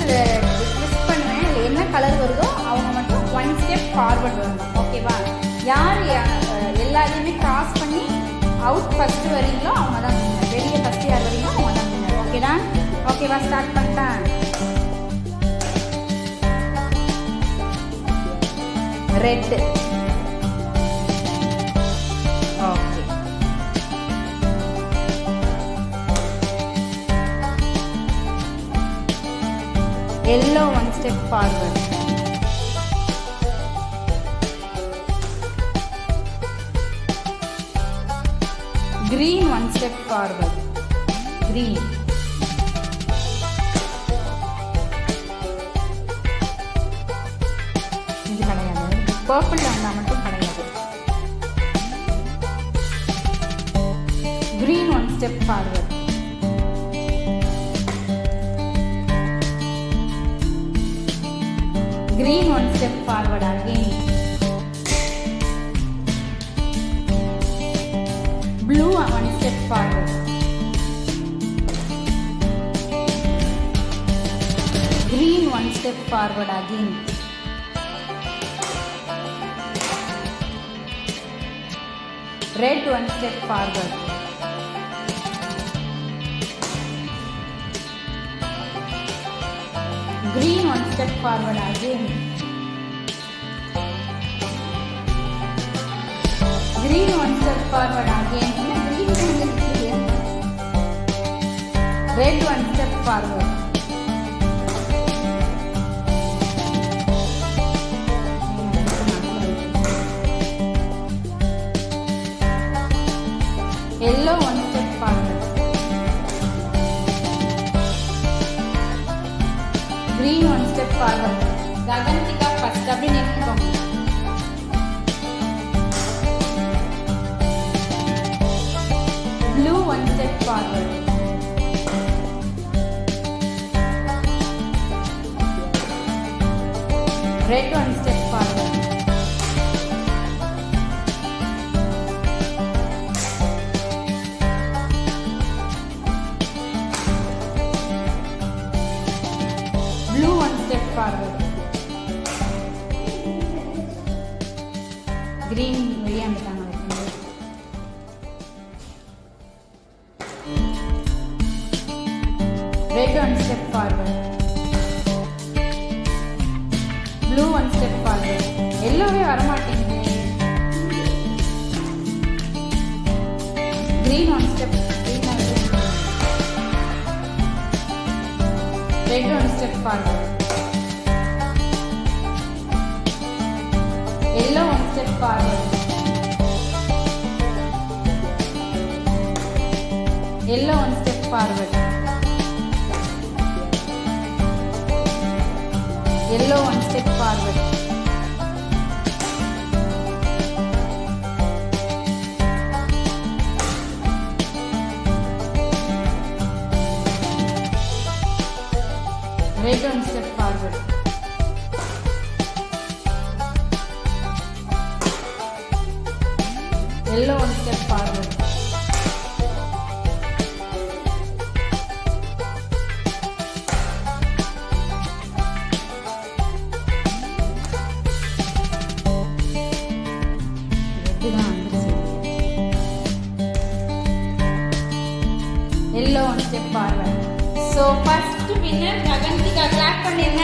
அதை ட்விஸ்ட் பண்ணுவேன். அதில் என்ன கலர் வருதோ அவங்க மட்டும் 1 ஸ்டெப் ஃபார்வர்ட் வரணும். ஓகேவா? யார் எல்லாத்தையுமே கிராஸ் பண்ணி அவுட் ஃபஸ்ட்டு வரீங்களோ அவங்க தான் வின்னர். வெளியே ஃபஸ்ட்டு யார் வரீங்களோ அவங்க தான் வின்னர். ஓகேடா? ஓகேவா? ஸ்டார்ட் பண்ணிட்டேன். Red. Okay. yellow 1 step forward. Green 1 step forward. Green. இது கிடையாது. பர்பிள் வந்தா மட்டும் கிடையாது. Green 1 step forward. Green 1 step forward again. Blue 1 step forward. Green 1 step forward again. Red 1 step forward. Green 1 step forward again. Green 1 step forward again. Red 1 step forward. Yellow 1 step forward. Green 1 step forward. Gagantika first abhi nekkom. Blue 1 step forward. Red 1 step forward. Blue 1 step forward. Green வெளியே வந்துட்டாங்க. Red 1 step forward. Blue 1 step forward. எல்லோவே வர மாட்டேங்குது. Green 1 step. Red 1 step forward. Yellow 1 step forward. Yellow 1 step forward. Yellow 1 step forward. Red 1 step forward. Yellow 1 step forward. Yellow 1 step forward. So first winner Gagantika, clap பண்ணிருங்க.